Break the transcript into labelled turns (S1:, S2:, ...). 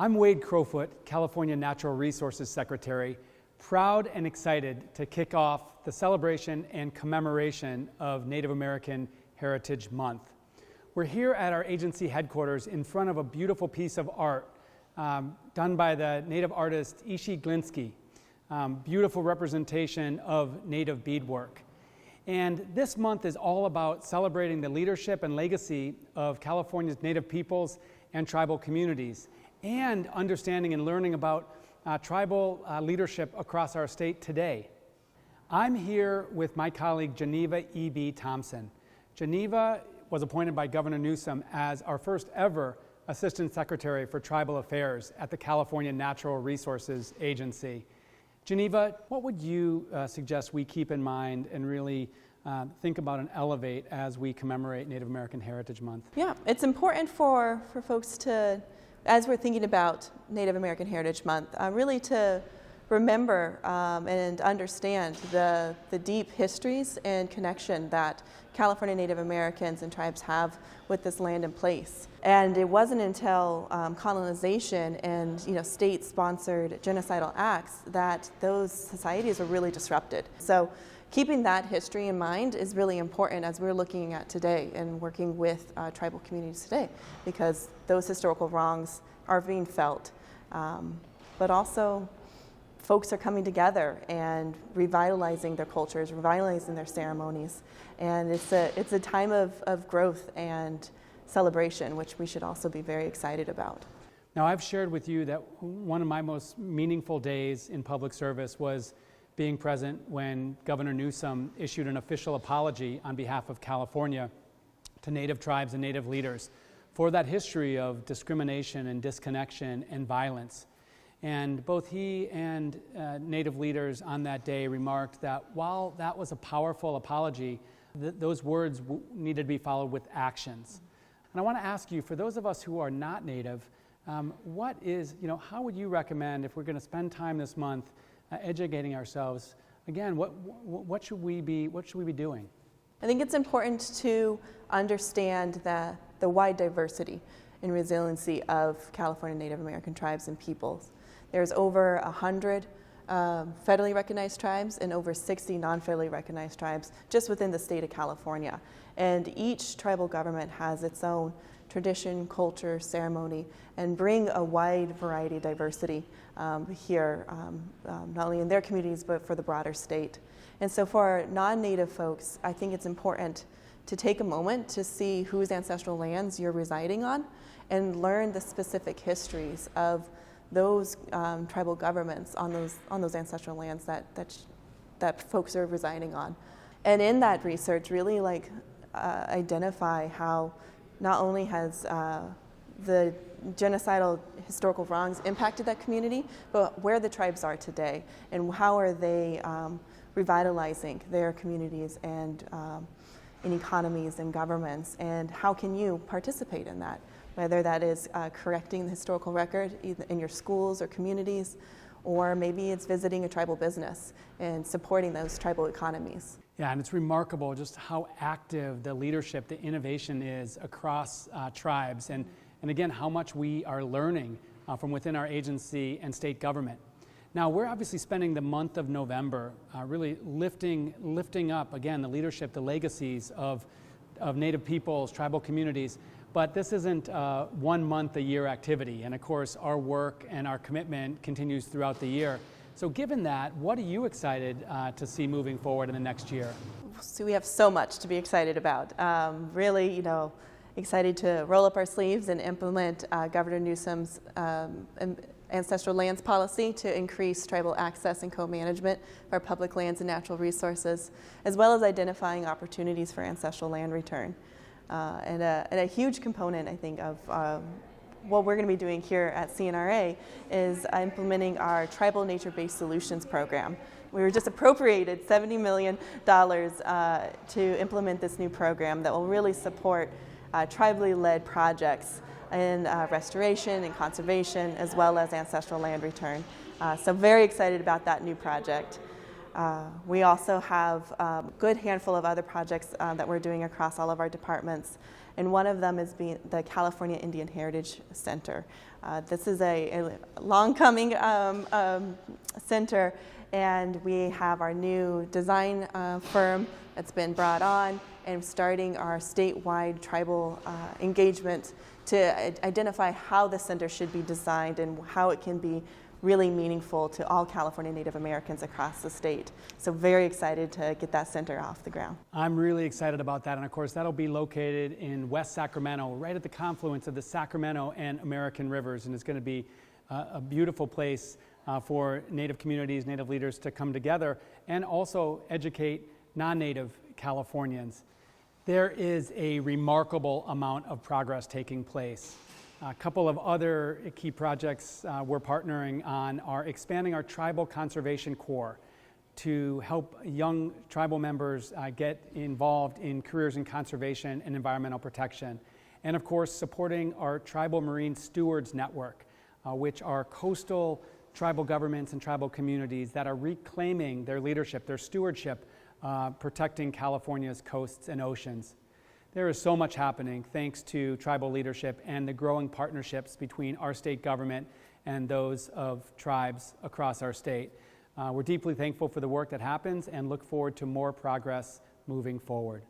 S1: I'm Wade Crowfoot, California Natural Resources Secretary, proud and excited to kick off the celebration and commemoration of Native American Heritage Month. We're here at our agency headquarters in front of a beautiful piece of art done by the Native artist Ishi Glinsky, beautiful representation of Native beadwork. And this month is all about celebrating the leadership and legacy of California's Native peoples and tribal communities, and understanding and learning about tribal leadership across our state today. I'm here with my colleague Geneva E.B. Thompson. Geneva was appointed by Governor Newsom as our first ever Assistant Secretary for Tribal Affairs at the California Natural Resources Agency. Geneva, what would you suggest we keep in mind and really think about and elevate as we commemorate Native American Heritage Month?
S2: Yeah, it's important for folks to, as we're thinking about Native American Heritage Month, really to remember and understand the deep histories and connection that California Native Americans and tribes have with this land and place. And it wasn't until colonization and state-sponsored genocidal acts that those societies were really disrupted. So keeping that history in mind is really important as we're looking at today and working with tribal communities today, because those historical wrongs are being felt, but also folks are coming together and revitalizing their cultures, revitalizing their ceremonies, and it's a time of growth and celebration, which we should also be very excited about.
S1: Now, I've shared with you that one of my most meaningful days in public service was being present when Governor Newsom issued an official apology on behalf of California to Native tribes and Native leaders for that history of discrimination and disconnection and violence. And both he and Native leaders on that day remarked that while that was a powerful apology, those words needed to be followed with actions. And I want to ask you, for those of us who are not Native, how would you recommend, if we're going to spend time this month educating ourselves, again, what should we be doing?
S2: I think it's important to understand the wide diversity and resiliency of California Native American tribes and peoples. There's over 100 federally recognized tribes and over 60 non-federally recognized tribes just within the state of California. And each tribal government has its own tradition, culture, ceremony, and bring a wide variety of diversity here, not only in their communities, but for the broader state. And so for non-Native folks, I think it's important to take a moment to see whose ancestral lands you're residing on and learn the specific histories of those tribal governments on those ancestral lands that folks are residing on. And in that research, really identify how not only has the genocidal historical wrongs impacted that community, but where the tribes are today and how are they revitalizing their communities and in economies and governments, and how can you participate in that, whether that is correcting the historical record either in your schools or communities, or maybe it's visiting a tribal business and supporting those tribal economies.
S1: Yeah, and it's remarkable just how active the leadership, the innovation is across tribes, and again, how much we are learning from within our agency and state government. Now, we're obviously spending the month of November really lifting up, again, the leadership, the legacies of Native peoples, tribal communities, but this isn't 1 month a year activity, and of course, our work and our commitment continues throughout the year. So given that, what are you excited to see moving forward in the next year?
S2: So we have so much to be excited about. Really, excited to roll up our sleeves and implement Governor Newsom's ancestral lands policy to increase tribal access and co-management of our public lands and natural resources, as well as identifying opportunities for ancestral land return. And a huge component, I think, of what we're going to be doing here at CNRA is implementing our Tribal Nature-Based Solutions program. We were just appropriated $70 million to implement this new program that will really support tribally led projects in restoration and conservation, as well as ancestral land return. So very excited about that new project. We also have a good handful of other projects that we're doing across all of our departments, and one of them is the California Indian Heritage Center. This is a long-coming center, and we have our new design firm that's been brought on and starting our statewide tribal engagement to identify how the center should be designed and how it can be really meaningful to all California Native Americans across the state. So very excited to get that center off the ground.
S1: I'm really excited about that, and of course that'll be located in West Sacramento, right at the confluence of the Sacramento and American rivers, and it's going to be a beautiful place for Native communities, Native leaders to come together and also educate non-Native Californians. There is a remarkable amount of progress taking place. A couple of other key projects we're partnering on are expanding our Tribal Conservation Corps to help young tribal members get involved in careers in conservation and environmental protection. And of course, supporting our Tribal Marine Stewards Network, which are coastal tribal governments and tribal communities that are reclaiming their leadership, their stewardship, protecting California's coasts and oceans. There is so much happening thanks to tribal leadership and the growing partnerships between our state government and those of tribes across our state. We're deeply thankful for the work that happens and look forward to more progress moving forward.